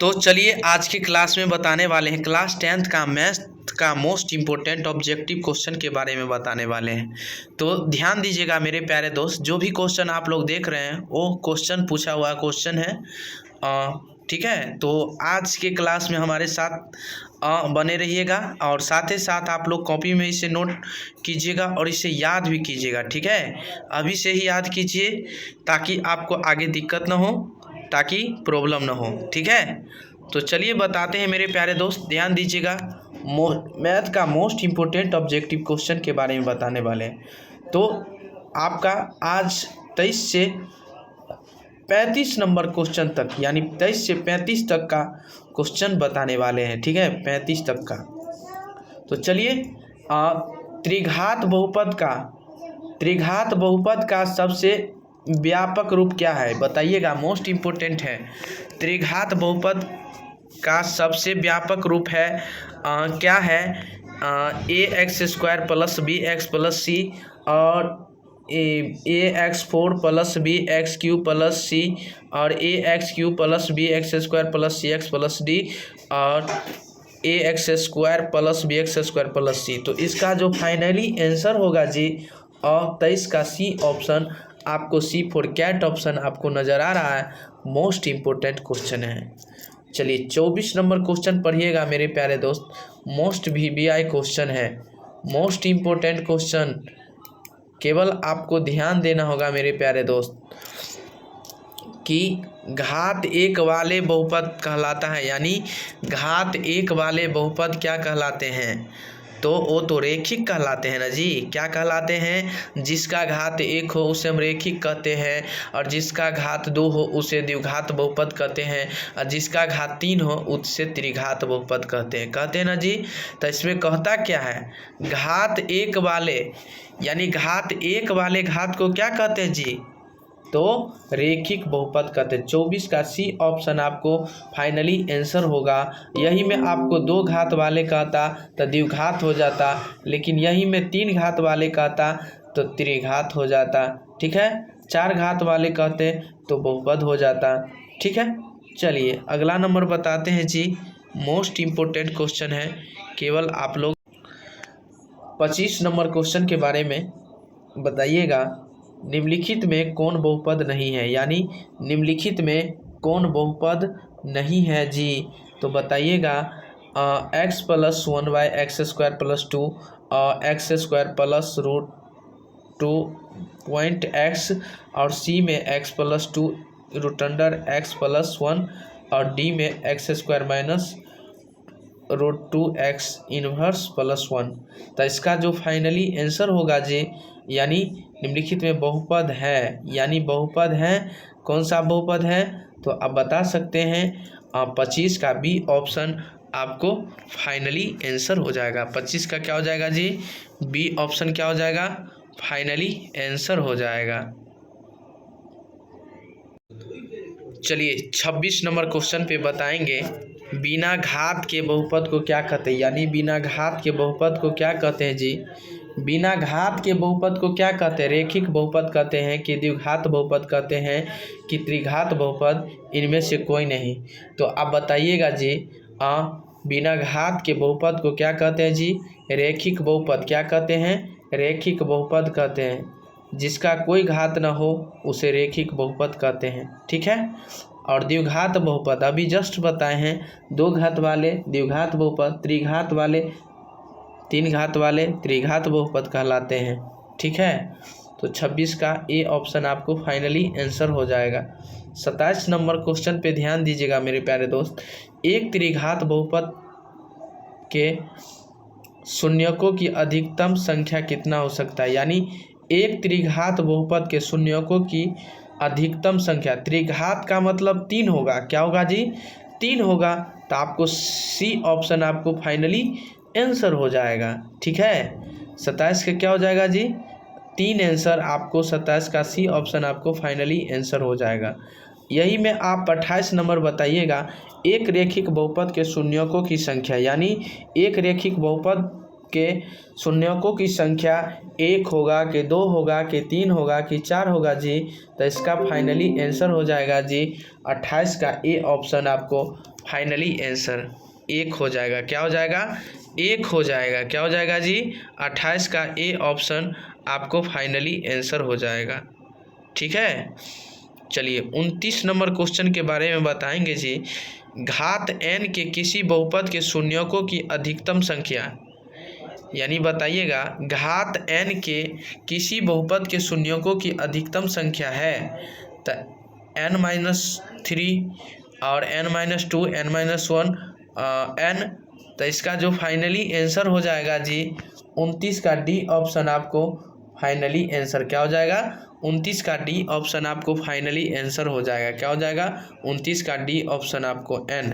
तो चलिए आज की क्लास में बताने वाले हैं क्लास 10th का मैथ का मोस्ट इम्पोर्टेंट ऑब्जेक्टिव क्वेश्चन के बारे में बताने वाले हैं। तो ध्यान दीजिएगा मेरे प्यारे दोस्त, जो भी क्वेश्चन आप लोग देख रहे हैं वो क्वेश्चन पूछा हुआ क्वेश्चन है। ठीक है, तो आज के क्लास में हमारे साथ बने रहिएगा और साथ ही साथ आप लोग कॉपी में इसे नोट कीजिएगा और इसे याद भी कीजिएगा। ठीक है, अभी से ही याद कीजिए ताकि आपको आगे दिक्कत ना हो, ताकि प्रॉब्लम ना हो। ठीक है, तो चलिए बताते हैं मेरे प्यारे दोस्त, ध्यान दीजिएगा। मैथ का मोस्ट इम्पोर्टेंट ऑब्जेक्टिव क्वेश्चन के बारे में बताने वाले हैं। तो आपका आज 23 से 35 नंबर क्वेश्चन तक, यानी 23 से 35 तक का क्वेश्चन बताने वाले हैं। ठीक है, 35 तक का। तो चलिए, त्रिघात बहुपद का सबसे व्यापक रूप क्या है बताइएगा, मोस्ट इम्पोर्टेंट है। त्रिघात बहुपद का सबसे व्यापक रूप है क्या है? ax² प्लस bx प्लस सी और ax4 प्लस bx³ प्लस सी और ax³ plus bx² plus cx plus D और ax² प्लस bx² प्लस सी। तो इसका जो फाइनली आंसर होगा जी, और 23 का सी ऑप्शन आपको, सी फॉर कैट ऑप्शन आपको नज़र आ रहा है, मोस्ट इम्पोर्टेंट क्वेश्चन है। चलिए 24 नंबर क्वेश्चन पढ़िएगा मेरे प्यारे दोस्त, मोस्ट VBI क्वेश्चन है, मोस्ट इम्पोर्टेंट क्वेश्चन। केवल आपको ध्यान देना होगा मेरे प्यारे दोस्त कि घात एक वाले बहुपद कहलाता है, यानी घात एक वाले बहुपद क्या कहलाते हैं? तो वो तो रेखिक कहलाते हैं ना जी। क्या कहलाते हैं? जिसका घात एक हो उसे हम रेखिक कहते हैं, और जिसका घात 2 हो उसे द्विघात बहुपद कहते हैं, और जिसका घात 3 हो उससे त्रिघात बहुपद कहते हैं ना जी। तो इसमें कहता क्या है? घात एक वाले, यानी घात एक वाले घात को क्या कहते हैं जी? तो रेखिक बहुपद कहते हैं। 24 का सी ऑप्शन आपको फाइनली आंसर होगा। यही में आपको 2 घात वाले कहता तो द्विघात हो जाता, लेकिन यही में 3 घात वाले कहता तो त्रिघात हो जाता। ठीक है, 4 घात वाले कहते तो बहुपद हो जाता। ठीक है, चलिए अगला नंबर बताते हैं जी, मोस्ट इम्पोर्टेंट क्वेश्चन है। केवल आप लोग 25 नंबर क्वेश्चन के बारे में बताइएगा, निम्नलिखित में कौन बहुपद नहीं है, यानी निम्नलिखित में कौन बहुपद नहीं है जी। तो बताइएगा, x plus 1/x² plus 2 x² plus √2 और c में x प्लस 2 √x प्लस 1 और d में x² minus √2x inverse plus 1। तो इसका जो फाइनली आंसर होगा जी, यानी निम्नलिखित में बहुपद है, यानी बहुपद है, कौन सा बहुपद है? तो आप बता सकते हैं 25 का बी ऑप्शन आपको फाइनली आंसर हो जाएगा। 25 का क्या हो जाएगा जी? बी ऑप्शन क्या हो जाएगा? फाइनली आंसर हो जाएगा। चलिए 26 नंबर क्वेश्चन पे बताएंगे, बिना घात के बहुपद को क्या कहते हैं, यानी बिना घात के बहुपद को क्या कहते हैं जी? बिना घात के बहुपद को क्या कहते हैं? रेखिक बहुपद कहते हैं कि द्विघात बहुपद कहते हैं कि त्रिघात बहुपद? इनमें से कोई नहीं। तो आप बताइएगा जी, बिना घात के बहुपद को क्या कहते हैं जी? रेखिक बहुपद। क्या कहते हैं? रेखिक बहुपद कहते हैं। जिसका कोई घात न हो उसे रेखिक बहुपद कहते हैं। ठीक है, और द्विघात बहुपद अभी जस्ट बताए हैं, 2 घात वाले द्विघात बहुपद, त्रिघात वाले 3 घात वाले त्रिघात बहुपद कहलाते हैं। ठीक है, तो 26 का ए ऑप्शन आपको फाइनली आंसर हो जाएगा। 27 नंबर क्वेश्चन पे ध्यान दीजिएगा मेरे प्यारे दोस्त, एक त्रिघात बहुपद के शून्यकों की अधिकतम संख्या कितना हो सकता है? यानी एक त्रिघात बहुपद के शून्यकों की अधिकतम संख्या, त्रिघात का मतलब 3 होगा। क्या होगा जी? 3 होगा। तो आपको सी ऑप्शन आपको फाइनली आंसर हो जाएगा। ठीक है, 27 का क्या हो जाएगा जी? 3 आंसर आपको, 27 का सी ऑप्शन आपको फाइनली आंसर हो जाएगा। यही में आप 28 नंबर बताइएगा, एक रेखिक बहुपद के शून्यकों की संख्या, यानी एक रेखिक बहुपद के शून्यकों की संख्या 1 होगा कि 2 होगा कि 3 होगा कि 4 होगा जी? तो इसका फाइनली आंसर हो जाएगा जी 28 का ए ऑप्शन आपको फाइनली आंसर 1 हो जाएगा। क्या हो जाएगा? 1 हो जाएगा। क्या हो जाएगा जी? 28 का ए ऑप्शन आपको फाइनली आंसर हो जाएगा। ठीक है, चलिए 29 नंबर क्वेश्चन के बारे में बताएंगे जी। घात n के किसी बहुपद के शून्यकों की अधिकतम संख्या, यानी बताइएगा घात n के किसी बहुपद के शून्यकों की अधिकतम संख्या है तो n-3 और n-2 n-1 n। तो इसका जो फाइनली आंसर हो जाएगा जी 29 का डी ऑप्शन आपको फाइनली आंसर क्या हो जाएगा? 29 का डी ऑप्शन आपको फाइनली आंसर हो जाएगा। क्या हो जाएगा? 29 का डी ऑप्शन आपको एन।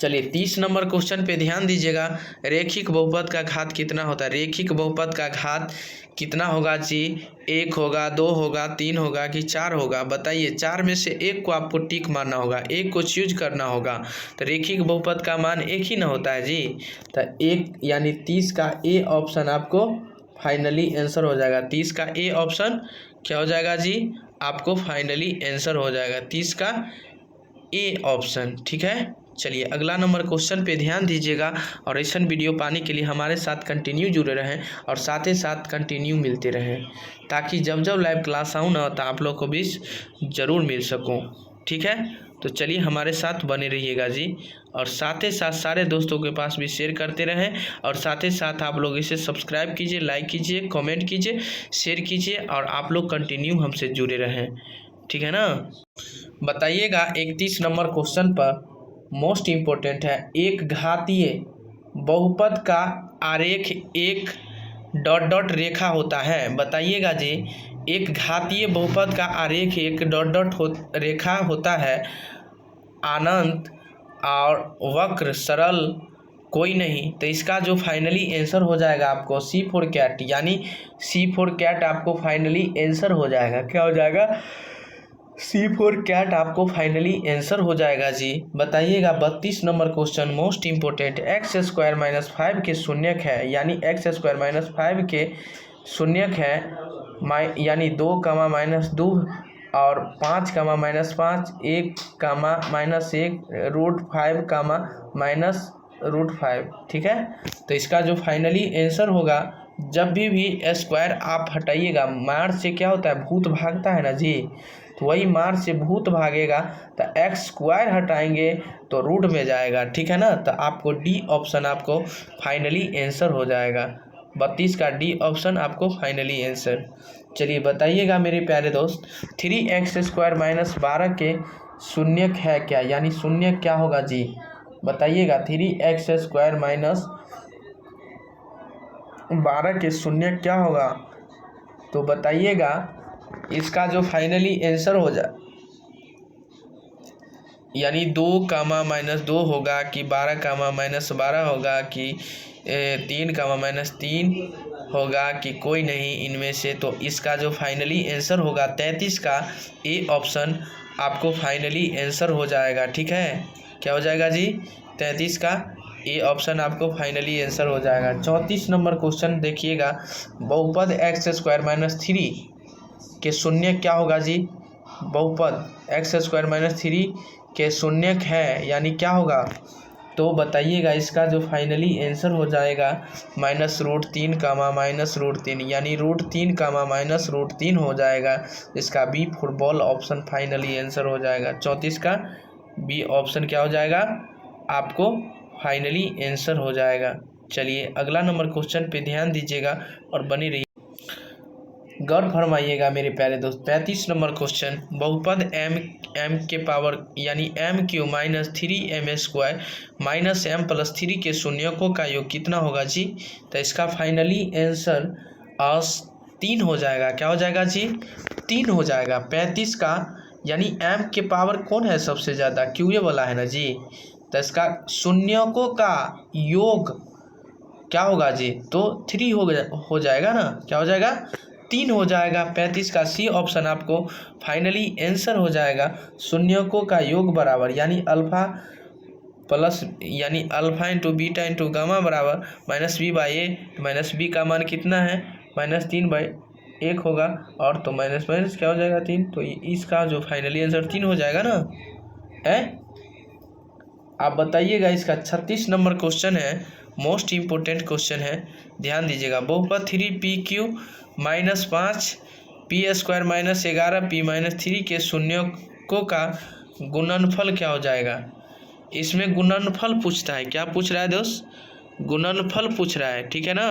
चलिए 30 नंबर क्वेश्चन पे ध्यान दीजिएगा। रेखिक बहुपद का घात कितना होता है? रेखिक बहुपद का घात कितना होगा जी? 1 होगा, 2 होगा, 3 होगा कि 4 होगा? बताइए, 4 में से एक को आपको टिक मारना होगा, एक को चूज करना होगा। तो रेखिक बहुपद का मान एक ही ना होता है जी? तो 1 यानी 30 का ए ऑप्शन आपको फाइनली आंसर हो जाएगा। 30 का ए ऑप्शन क्या हो जाएगा जी? आपको फाइनली आंसर हो जाएगा 30 का ए ऑप्शन। ठीक है, चलिए अगला नंबर क्वेश्चन पे ध्यान दीजिएगा और ऐसा वीडियो पाने के लिए हमारे साथ कंटिन्यू जुड़े रहें और साथ ही साथ कंटिन्यू मिलते रहें, ताकि जब जब लाइव क्लास आऊँ ना तो आप लोग को भी ज़रूर मिल सकूँ। ठीक है, तो चलिए हमारे साथ बने रहिएगा जी, और साथ ही साथ सारे दोस्तों के पास भी शेयर करते रहें, और साथ ही साथ आप लोग इसे सब्सक्राइब कीजिए, लाइक कीजिए, कमेंट कीजिए, शेयर कीजिए, और आप लोग कंटिन्यू हमसे जुड़े रहें। ठीक है ना? बताइएगा 31 नंबर क्वेश्चन पर मोस्ट इम्पोर्टेंट है। एक घातीय बहुपद का आरेख एक डॉट डॉट रेखा होता है। बताइएगा जी, एक घातीय बहुपद का आरेख एक डॉट डॉट रेखा होता है। अनंत और वक्र सरल कोई नहीं। तो इसका जो फाइनली आंसर हो जाएगा आपको C4 कैट, यानी C4 कैट आपको फाइनली आंसर हो जाएगा। क्या हो जाएगा? C4 कैट आपको फाइनली आंसर हो जाएगा जी। बताइएगा 32 number question most important. x² - 5 के शून्यक है, यानी x² - 5 के शून्यक है, यानी 2, -2 और 5, -5, 1, -1, √5, -√5। ठीक है, तो इसका जो फाइनली आंसर होगा, जब भी स्क्वायर आप हटाइएगा, मार से क्या होता है? भूत भागता है ना जी, तो वही मार से भूत भागेगा। तो x² हटाएंगे तो रूट में जाएगा। ठीक है ना? तो आपको डी ऑप्शन आपको फाइनली आंसर हो जाएगा। 32 का डी ऑप्शन आपको फाइनली आंसर। चलिए बताइएगा मेरे प्यारे दोस्त, 3x² - 12 के शून्यक है क्या, यानी शून्यक क्या होगा जी? बताइएगा 3x² - 12 के शून्यक क्या होगा? तो बताइएगा इसका जो फाइनली आंसर हो जाए, यानी 2, -2 होगा कि 12, -12 होगा कि 3, -3 होगा कि कोई नहीं इनमें से। तो इसका जो फाइनली आंसर होगा 33 का ए ऑप्शन आपको फाइनली आंसर हो जाएगा। ठीक है, क्या हो जाएगा जी? 33 का ए ऑप्शन आपको फाइनली आंसर हो जाएगा। 34 नंबर क्वेश्चन देखिएगा। बहुपद x² - 3 के शून्यक क्या होगा जी? बहुपद x² - 3 के शून्यक है, यानी क्या होगा? तो बताइएगा इसका जो फाइनली आंसर हो जाएगा -√3, -√3, यानी √3, -√3 हो जाएगा। इसका बी फुटबॉल ऑप्शन फाइनली आंसर हो जाएगा। 34 का बी ऑप्शन क्या हो जाएगा? आपको फाइनली आंसर हो जाएगा। चलिए अगला नंबर क्वेश्चन पे ध्यान दीजिएगा और बनी रहिए, गौर फरमाइएगा मेरे प्यारे दोस्त। 35 नंबर क्वेश्चन। बहुपद m के पावर यानी m³ - 3m² - m + 3 के शून्यकों का योग कितना होगा जी? तो इसका फाइनली आंसर 3 हो जाएगा। क्या हो जाएगा जी? 3 हो जाएगा। 35 का, यानी m के पावर कौन है सबसे ज़्यादा? क्यू वाला है ना जी। तो इसका शून्यकों का योग क्या होगा जी? तो 3 हो जाएगा ना। क्या हो जाएगा? 3 हो जाएगा। 35 का सी ऑप्शन आपको फाइनली आंसर हो जाएगा। शून्यकों का योग बराबर, यानी अल्फा प्लस यानी alpha into beta into gamma बराबर minus b by a. Minus b का मान कितना है, -3/1 होगा, और तो माइनस माइनस क्या हो जाएगा 3। तो इसका जो फाइनली आंसर 3 हो जाएगा ना है। आप बताइएगा। इसका 36 नंबर क्वेश्चन है, मोस्ट इम्पोर्टेंट क्वेश्चन है, ध्यान दीजिएगा। बहुपद 3pq - 5 p² - 11 p - 3 के शून्यकों का गुणनफल क्या हो जाएगा। इसमें गुणनफल पूछता है। क्या पूछ रहा है दोस्त, गुणनफल पूछ रहा है, ठीक है ना।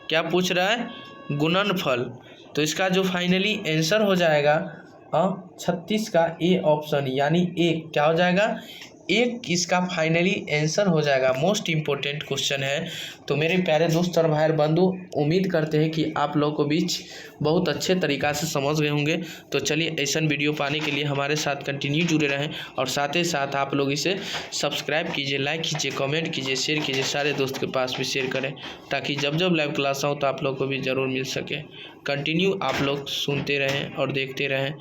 क्या पूछ रहा है, गुणनफल। तो इसका जो फाइनली आंसर हो जाएगा 36 का ए ऑप्शन, यानी ए क्या हो जाएगा, एक इसका फाइनली आंसर हो जाएगा। मोस्ट इम्पोर्टेंट क्वेश्चन है। तो मेरे प्यारे दोस्त और भाई बंधु, उम्मीद करते हैं कि आप लोगों को बीच बहुत अच्छे तरीक़ा से समझ गए होंगे। तो चलिए ऐसा वीडियो पाने के लिए हमारे साथ कंटिन्यू जुड़े रहें, और साथ ही साथ आप लोग इसे सब्सक्राइब कीजिए, लाइक कीजिए, कमेंट कीजिए, शेयर कीजिए, सारे दोस्त के पास भी शेयर करें, ताकि जब जब लाइव क्लास हो तो आप लोग को भी ज़रूर मिल सके। कंटिन्यू आप लोग सुनते रहें और देखते रहें।